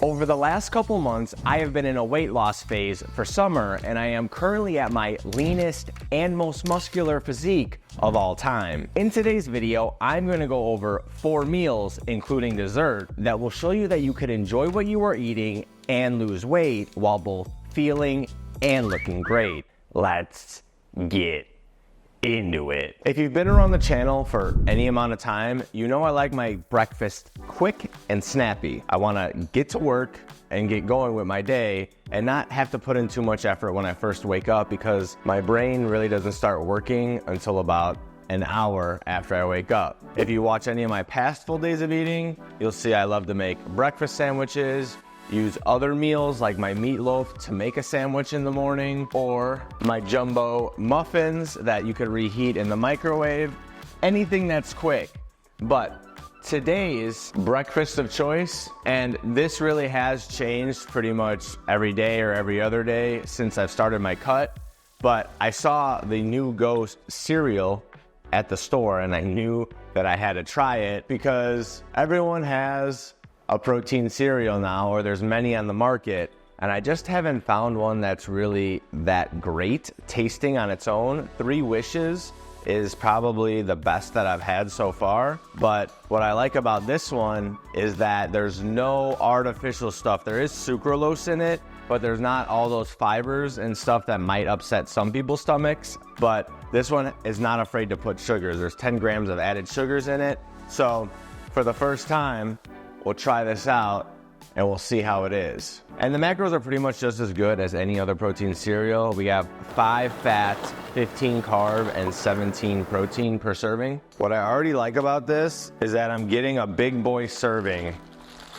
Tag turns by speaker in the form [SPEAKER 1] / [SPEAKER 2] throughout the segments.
[SPEAKER 1] Over the last couple months, I have been in a weight loss phase for summer, and I am currently at my leanest and most muscular physique of all time. In today's video, I'm gonna go over 4 meals, including dessert, that will show you that you could enjoy what you are eating and lose weight while both feeling and looking great. Let's get into it. If you've been around the channel for any amount of time, you know I like my breakfast quick and snappy. I wanna get to work and get going with my day and not have to put in too much effort when I first wake up, because my brain really doesn't start working until about an hour after I wake up. If you watch any of my past full days of eating, you'll see I love to make breakfast sandwiches, use other meals like my meatloaf to make a sandwich in the morning, or my jumbo muffins that you could reheat in the microwave, anything that's quick. But today's breakfast of choice, and this really has changed pretty much every day or every other day since I've started my cut, but I saw the new Ghost cereal at the store and I knew that I had to try it because everyone has a protein cereal now, or there's many on the market, and I just haven't found one that's really that great tasting on its own. 3 Wishes is probably the best that I've had so far, but what I like about this one is that there's no artificial stuff. There is sucralose in it, but there's not all those fibers and stuff that might upset some people's stomachs. But this one is not afraid to put sugars. There's 10 grams of added sugars in it. So for the first time, we'll try this out and we'll see how it is. And the macros are pretty much just as good as any other protein cereal. We have 5 fat, 15 carb, and 17 protein per serving. What I already like about this is that I'm getting a big boy serving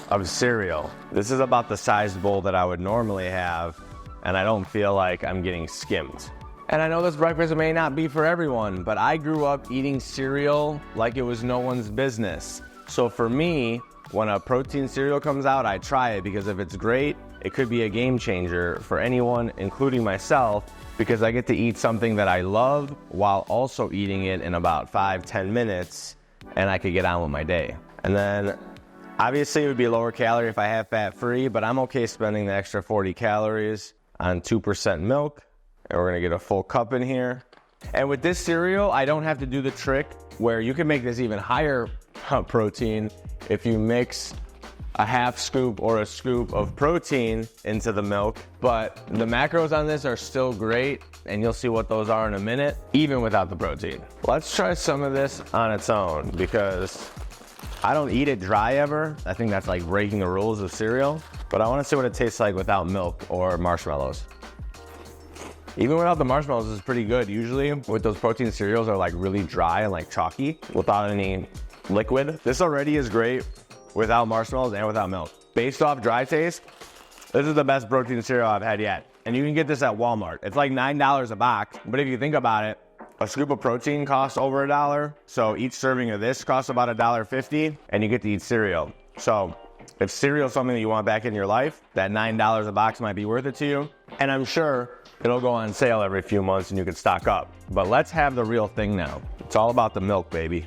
[SPEAKER 1] of cereal. This is about the size bowl that I would normally have, and I don't feel like I'm getting skimmed. And I know this breakfast may not be for everyone, but I grew up eating cereal like it was no one's business. So for me, when a protein cereal comes out, I try it, because if it's great, it could be a game changer for anyone, including myself, because I get to eat something that I love while also eating it in about 5-10 minutes, and I could get on with my day. And then obviously it would be lower calorie if I have fat free, but I'm okay spending the extra 40 calories on 2% milk. And we're gonna get a full cup in here. And with this cereal, I don't have to do the trick where you can make this even higher protein if you mix a half scoop or a scoop of protein into the milk. But the macros on this are still great, and you'll see what those are in a minute, even without the protein. Let's try some of this on its own, because I don't eat it dry ever. I think that's like breaking the rules of cereal, but I wanna see what it tastes like without milk or marshmallows. Even without the marshmallows, it's pretty good. Usually with those protein cereals are like really dry and like chalky without any liquid. This already is great without marshmallows and without milk. Based off dry taste, this is the best protein cereal I've had yet. And you can get this at Walmart. It's like $9 a box, but if you think about it, a scoop of protein costs over $1. So each serving of this costs about $1.50, and you get to eat cereal. So if cereal is something that you want back in your life, that $9 a box might be worth it to you. And I'm sure it'll go on sale every few months and you can stock up. But let's have the real thing now. It's all about the milk, baby.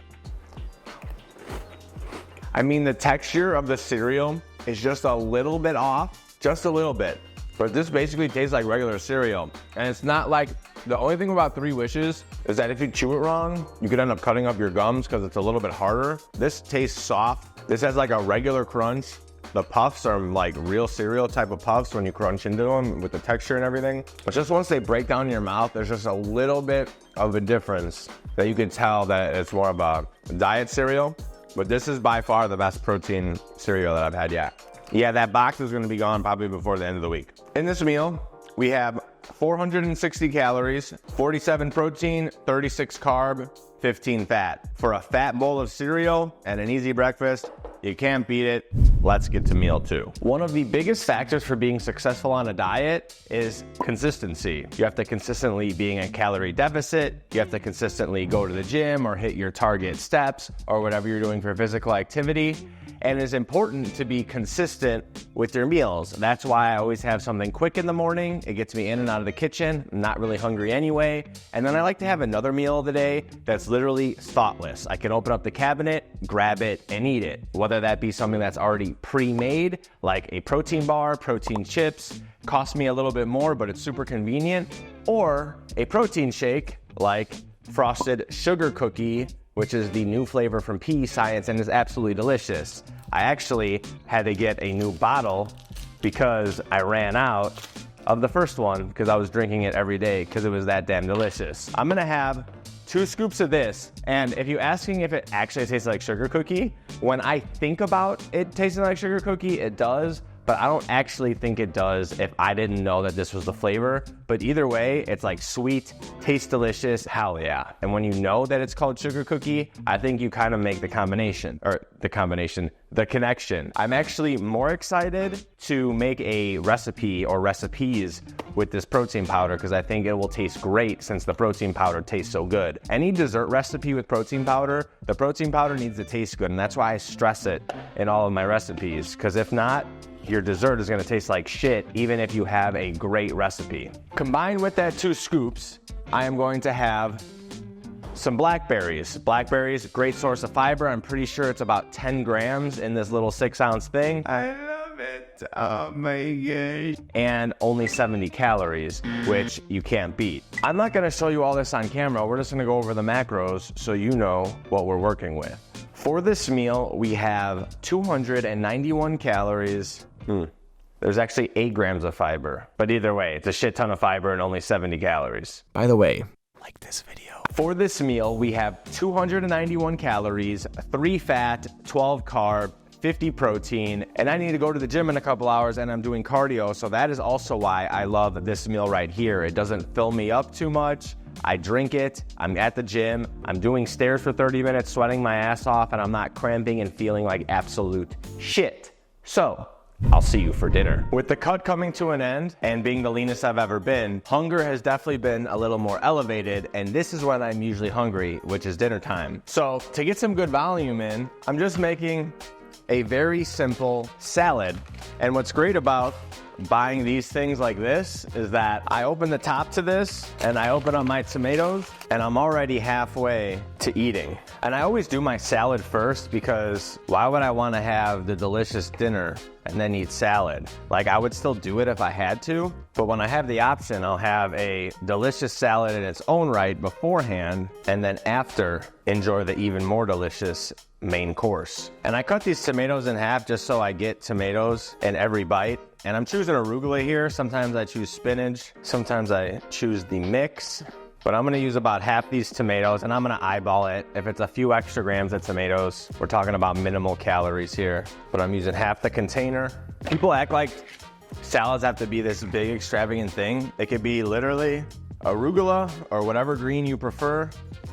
[SPEAKER 1] I mean, the texture of the cereal is just a little bit off, just a little bit. But this basically tastes like regular cereal. And it's not like, the only thing about 3 Wishes is that if you chew it wrong, you could end up cutting up your gums because it's a little bit harder. This tastes soft. This has like a regular crunch. The puffs are like real cereal type of puffs when you crunch into them with the texture and everything. But just once they break down in your mouth, there's just a little bit of a difference that you can tell that it's more of a diet cereal. But this is by far the best protein cereal that I've had yet. Yeah, that box is gonna be gone probably before the end of the week. In this meal, we have 460 calories, 47 protein, 36 carb, 15 fat. For a fat bowl of cereal and an easy breakfast, you can't beat it. Let's get to meal 2. One of the biggest factors for being successful on a diet is consistency. You have to consistently be in a calorie deficit. You have to consistently go to the gym or hit your target steps or whatever you're doing for physical activity. And it's important to be consistent with your meals. That's why I always have something quick in the morning. It gets me in and out of the kitchen. I'm not really hungry anyway. And then I like to have another meal of the day that's literally thoughtless. I can open up the cabinet, grab it, and eat it. Whether that be something that's already already pre-made, like a protein bar, protein chips, cost me a little bit more, but it's super convenient, or a protein shake like Frosted Sugar Cookie, which is the new flavor from PE Science and is absolutely delicious. I actually had to get a new bottle because I ran out of the first one because I was drinking it every day because it was that damn delicious. I'm gonna have 2 scoops of this, and if you're asking if it actually tastes like sugar cookie, when I think about it tasting like sugar cookie, it does, but I don't actually think it does if I didn't know that this was the flavor. But either way, it's like sweet, tastes delicious, hell yeah. And when you know that it's called sugar cookie, I think you kind of make the connection. I'm actually more excited to make a recipe or recipes with this protein powder because I think it will taste great since the protein powder tastes so good. Any dessert recipe with protein powder, the protein powder needs to taste good, and that's why I stress it in all of my recipes, because if not, your dessert is gonna taste like shit even if you have a great recipe. Combined with that 2 scoops, I am going to have some blackberries. Blackberries, great source of fiber. I'm pretty sure it's about 10 grams in this little 6-ounce thing. I love it, oh my gosh. And only 70 calories, which you can't beat. I'm not gonna show you all this on camera. We're just gonna go over the macros so you know what we're working with. For this meal, we have 291 calories. There's actually 8 grams of fiber, but either way, it's a shit ton of fiber and only 70 calories. By the way, like this video. For this meal, we have 291 calories, 3 fat, 12 carb, 50 protein, and I need to go to the gym in a couple hours and I'm doing cardio, so that is also why I love this meal right here. It doesn't fill me up too much. I drink it, I'm at the gym, I'm doing stairs for 30 minutes, sweating my ass off, and I'm not cramping and feeling like absolute shit. So, I'll see you for dinner. With the cut coming to an end and being the leanest I've ever been, hunger has definitely been a little more elevated, and this is when I'm usually hungry, which is dinner time. So to get some good volume in, I'm just making a very simple salad. And what's great about buying these things like this is that I open the top to this and I open up my tomatoes and I'm already halfway to eating. And I always do my salad first because why would I want to have the delicious dinner and then eat salad? Like, I would still do it if I had to, but when I have the option, I'll have a delicious salad in its own right beforehand, and then after, enjoy the even more delicious main course. And I cut these tomatoes in half just so I get tomatoes in every bite. And I'm choosing arugula here. Sometimes I choose spinach. Sometimes I choose the mix. But I'm gonna use about half these tomatoes and I'm gonna eyeball it. If it's a few extra grams of tomatoes, we're talking about minimal calories here. But I'm using half the container. People act like salads have to be this big extravagant thing. It could be literally arugula or whatever green you prefer,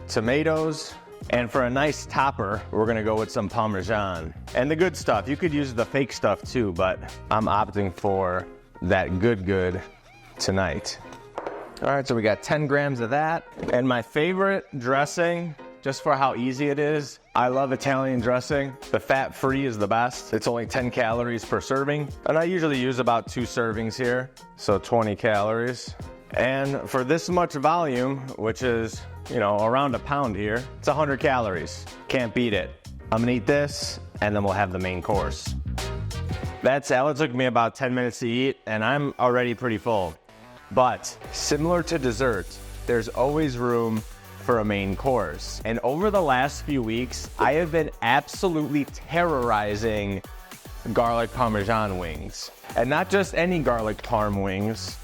[SPEAKER 1] tomatoes, and for a nice topper, we're gonna go with some Parmesan. And the good stuff, you could use the fake stuff too, but I'm opting for that good tonight. All right, so we got 10 grams of that. And my favorite dressing, just for how easy it is, I love Italian dressing. The fat-free is the best. It's only 10 calories per serving. And I usually use about 2 servings here, so 20 calories. And for this much volume, which is, you know, around a pound here, it's 100 calories. Can't beat it. I'm gonna eat this, and then we'll have the main course. That salad took me about 10 minutes to eat, and I'm already pretty full. But similar to dessert, there's always room for a main course. And over the last few weeks, I have been absolutely terrorizing garlic Parmesan wings. And not just any garlic parm wings,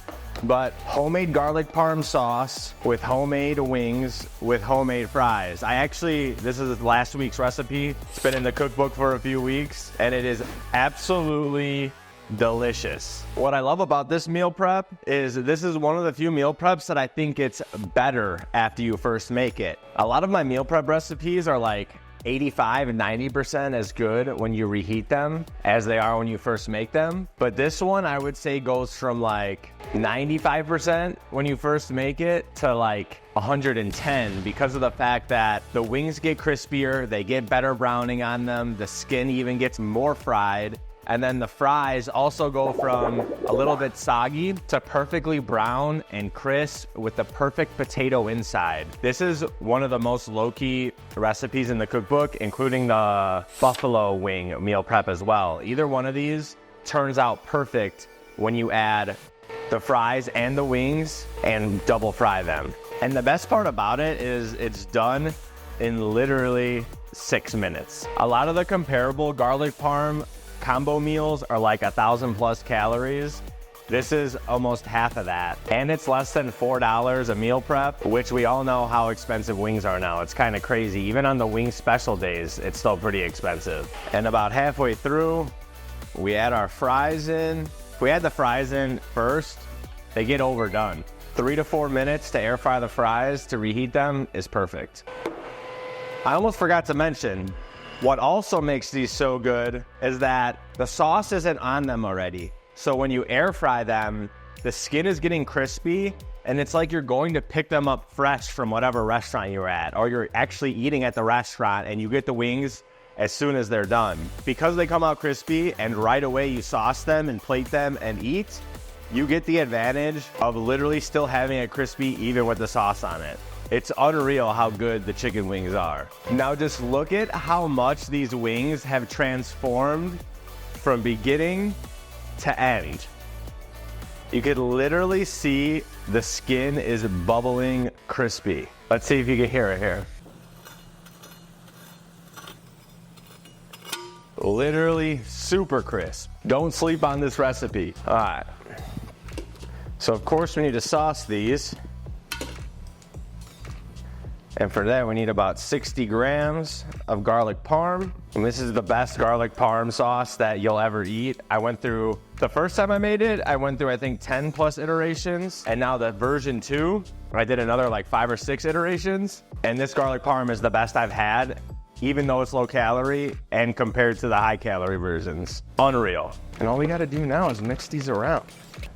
[SPEAKER 1] but homemade garlic parm sauce with homemade wings with homemade fries. This is last week's recipe. It's been in the cookbook for a few weeks and it is absolutely delicious. What I love about this meal prep is this is one of the few meal preps that I think it's better after you first make it. A lot of my meal prep recipes are like 85 and 90% as good when you reheat them as they are when you first make them. But this one I would say goes from like 95% when you first make it to like 110 because of the fact that the wings get crispier, they get better browning on them, the skin even gets more fried. And then the fries also go from a little bit soggy to perfectly brown and crisp with the perfect potato inside. This is one of the most low-key recipes in the cookbook, including the buffalo wing meal prep as well. Either one of these turns out perfect when you add the fries and the wings and double fry them. And the best part about it is it's done in literally 6 minutes. A lot of the comparable garlic parm combo meals are like 1,000+ calories. This is almost half of that. And it's less than $4 a meal prep, which we all know how expensive wings are now. It's kind of crazy. Even on the wing special days, it's still pretty expensive. And about halfway through, we add our fries in. If we add the fries in first, they get overdone. 3 to 4 minutes to air fry the fries to reheat them is perfect. I almost forgot to mention, what also makes these so good is that the sauce isn't on them already. So when you air fry them, the skin is getting crispy and it's like you're going to pick them up fresh from whatever restaurant you're at, or you're actually eating at the restaurant and you get the wings as soon as they're done. Because they come out crispy and right away you sauce them and plate them and eat, you get the advantage of literally still having it crispy even with the sauce on it. It's unreal how good the chicken wings are. Now just look at how much these wings have transformed from beginning to end. You could literally see the skin is bubbling crispy. Let's see if you can hear it here. Literally super crisp. Don't sleep on this recipe. All right. So of course we need to sauce these. And for that, we need about 60 grams of garlic parm. And this is the best garlic parm sauce that you'll ever eat. The first time I made it, I went through, I think, 10+ iterations. And now the version 2, I did another like 5 or 6 iterations. And this garlic parm is the best I've had, even though it's low calorie and compared to the high calorie versions. Unreal. And all we gotta do now is mix these around.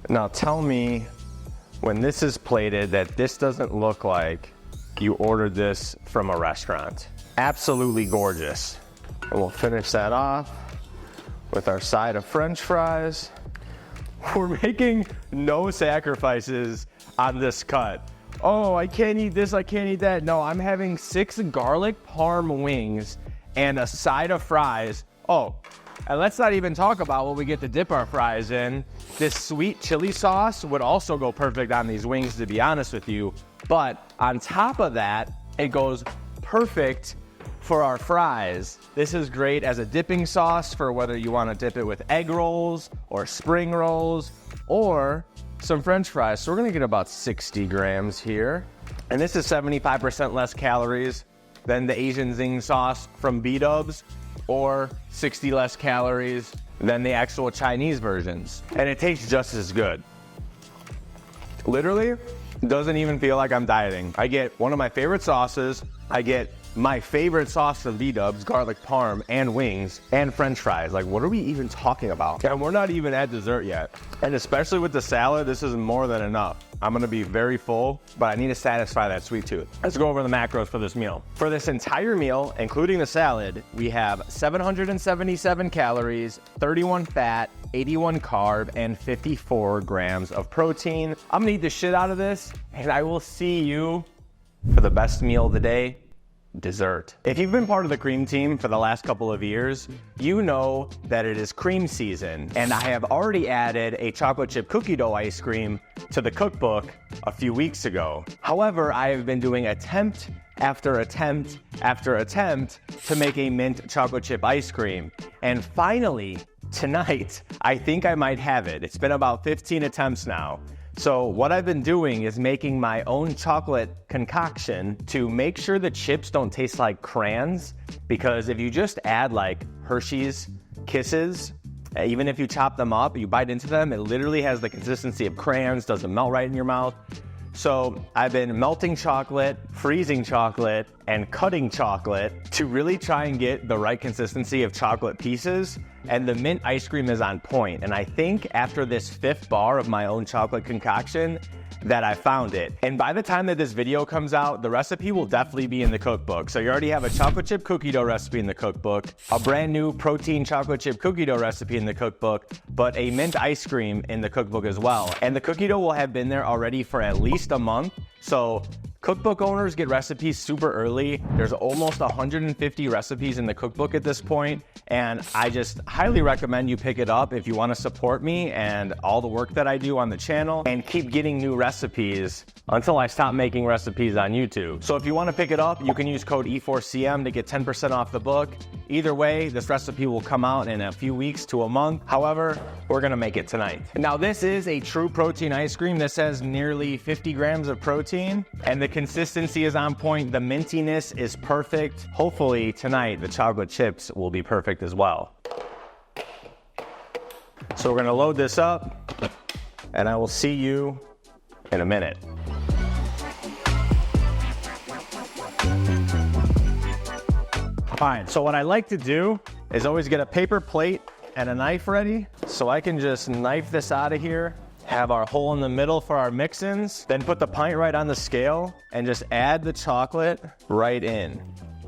[SPEAKER 1] Now tell me, when this is plated, that this doesn't look like you ordered this from a restaurant. Absolutely gorgeous. And we'll finish that off with our side of French fries. We're making no sacrifices on this cut. Oh, I can't eat this, I can't eat that. No, I'm having 6 garlic parm wings and a side of fries. Oh, and let's not even talk about what we get to dip our fries in. This sweet chili sauce would also go perfect on these wings, to be honest with you. But on top of that, it goes perfect for our fries. This is great as a dipping sauce for whether you want to dip it with egg rolls or spring rolls or some French fries. So we're gonna get about 60 grams here. And this is 75% less calories than the Asian Zing sauce from B-Dubs, or 60 less calories than the actual Chinese versions. And it tastes just as good. Literally, doesn't even feel like I'm dieting. I get one of my favorite sauces, I get my favorite sauce from B-Dubs, garlic parm, and wings, and French fries. Like, what are we even talking about? And we're not even at dessert yet. And especially with the salad, this is more than enough. I'm gonna be very full, but I need to satisfy that sweet tooth. Let's go over the macros for this meal. For this entire meal, including the salad, we have 777 calories, 31 fat, 81 carb, and 54 grams of protein. I'm gonna eat the shit out of this, and I will see you for the best meal of the day, dessert. If you've been part of the cream team for the last couple of years, you know that it is cream season, and I have already added a chocolate chip cookie dough ice cream to the cookbook a few weeks ago. However, I have been doing attempt after attempt after attempt to make a mint chocolate chip ice cream. And finally, tonight, I think I might have it. It's been about 15 attempts now. So what I've been doing is making my own chocolate concoction to make sure the chips don't taste like crayons, because if you just add like Hershey's Kisses, even if you chop them up, you bite into them, it literally has the consistency of crayons, doesn't melt right in your mouth. So I've been melting chocolate, freezing chocolate, and cutting chocolate to really try and get the right consistency of chocolate pieces. And the mint ice cream is on point. And I think after this 5th bar of my own chocolate concoction, that I found it. And by the time that this video comes out, the recipe will definitely be in the cookbook. So you already have a chocolate chip cookie dough recipe in the cookbook, a brand new protein chocolate chip cookie dough recipe in the cookbook, but a mint ice cream in the cookbook as well. And the cookie dough will have been there already for at least a month. So cookbook owners get recipes super early. There's almost 150 recipes in the cookbook at this point, and I just highly recommend you pick it up if you want to support me and all the work that I do on the channel and keep getting new recipes until I stop making recipes on YouTube. So if you want to pick it up, you can use code E4CM to get 10% off the book. Either way, this recipe will come out in a few weeks to a month. However, we're gonna make it tonight. Now this is a true protein ice cream. This has nearly 50 grams of protein, and the consistency is on point. The mintiness is perfect. Hopefully tonight, the chocolate chips will be perfect as well. So we're gonna load this up, and I will see you in a minute. All right, so what I like to do is always get a paper plate and a knife ready, so I can just knife this out of here, have our hole in the middle for our mix-ins, then put the pint right on the scale and just add the chocolate right in.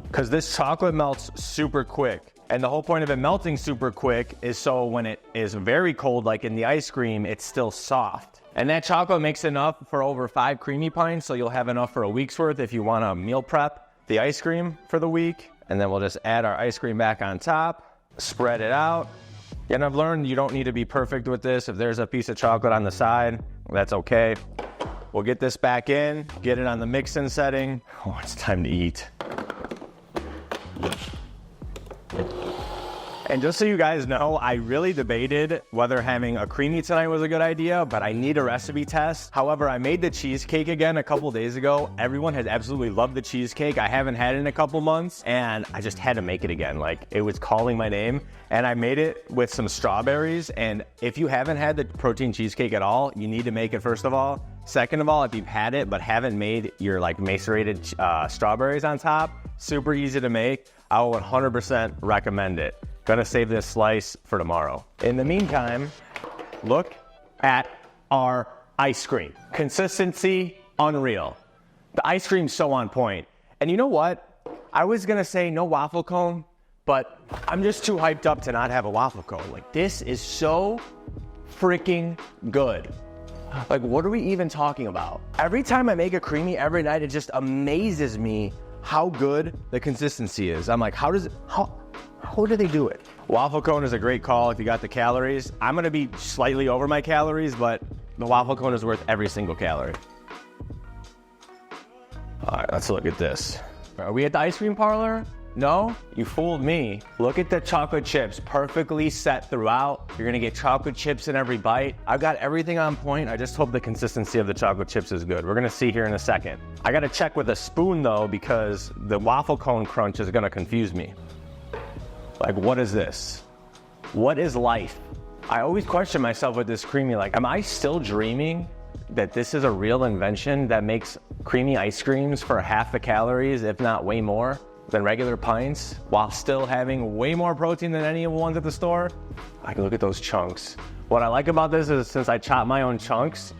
[SPEAKER 1] Because this chocolate melts super quick. And the whole point of it melting super quick is so when it is very cold, like in the ice cream, it's still soft. And that chocolate makes enough for over 5 creamy pints, so you'll have enough for a week's worth if you want to meal prep the ice cream for the week. And then we'll just add our ice cream back on top, spread it out. And I've learned you don't need to be perfect with this. If there's a piece of chocolate on the side, that's okay. We'll get this back in, get it on the mix-in setting. Oh, it's time to eat. And just so you guys know, I really debated whether having a creamy tonight was a good idea, but I need a recipe test. However, I made the cheesecake again a couple days ago. Everyone has absolutely loved the cheesecake. I haven't had it in a couple months, and I just had to make it again. Like, it was calling my name, and I made it with some strawberries. And if you haven't had the protein cheesecake at all, you need to make it first of all. Second of all, if you've had it but haven't made your like macerated strawberries on top, super easy to make. I will 100% recommend it. Gonna save this slice for tomorrow. In the meantime, look at our ice cream. Consistency, unreal. The ice cream's so on point. And you know what? I was gonna say no waffle cone, but I'm just too hyped up to not have a waffle cone. Like, this is so freaking good. Like, what are we even talking about? Every time I make a creamy every night, it just amazes me how good the consistency is. I'm like, how do they do it? Waffle cone is a great call if you got the calories. I'm gonna be slightly over my calories, but the waffle cone is worth every single calorie. All right, let's look at this. Are we at the ice cream parlor? No? You fooled me. Look at the chocolate chips, perfectly set throughout. You're gonna get chocolate chips in every bite. I've got everything on point. I just hope the consistency of the chocolate chips is good. We're gonna see here in a second. I gotta check with a spoon though, because the waffle cone crunch is gonna confuse me. Like, what is this? What is life? I always question myself with this creamy, like, am I still dreaming that this is a real invention that makes creamy ice creams for half the calories, if not way more, than regular pints, while still having way more protein than any of the ones at the store? I can look at those chunks. What I like about this is since I chop my own chunks,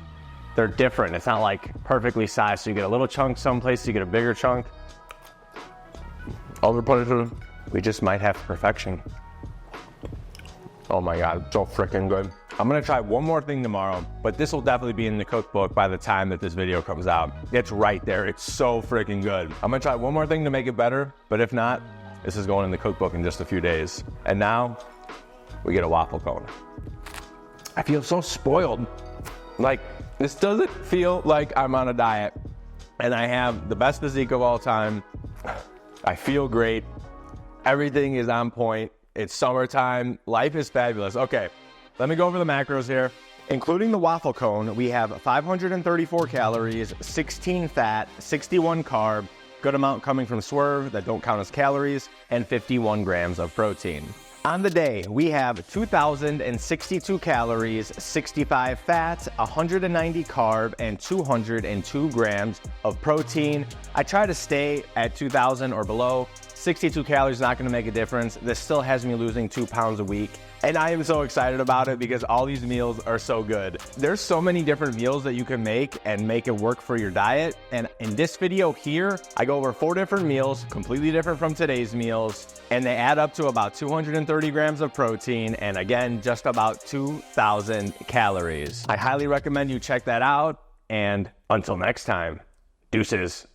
[SPEAKER 1] they're different. It's not like perfectly sized, so you get a little chunk someplace, you get a bigger chunk. We just might have perfection. Oh my God, so freaking good. I'm gonna try one more thing tomorrow, but this will definitely be in the cookbook by the time that this video comes out. It's right there, it's so freaking good. I'm gonna try one more thing to make it better, but if not, this is going in the cookbook in just a few days. And now, we get a waffle cone. I feel so spoiled. Like, this doesn't feel like I'm on a diet, and I have the best physique of all time. I feel great. Everything is on point. It's summertime. Life is fabulous. Okay, let me go over the macros here. Including the waffle cone, we have 534 calories, 16 fat, 61 carb, good amount coming from Swerve that don't count as calories, and 51 grams of protein. On the day, we have 2,062 calories, 65 fat, 190 carb, and 202 grams of protein. I try to stay at 2,000 or below. 62 calories not gonna make a difference. This still has me losing 2 pounds a week. And I am so excited about it because all these meals are so good. There's so many different meals that you can make and make it work for your diet. And in this video here, I go over 4 different meals, completely different from today's meals, and they add up to about 230 grams of protein and again, just about 2,000 calories. I highly recommend you check that out, and until next time, deuces.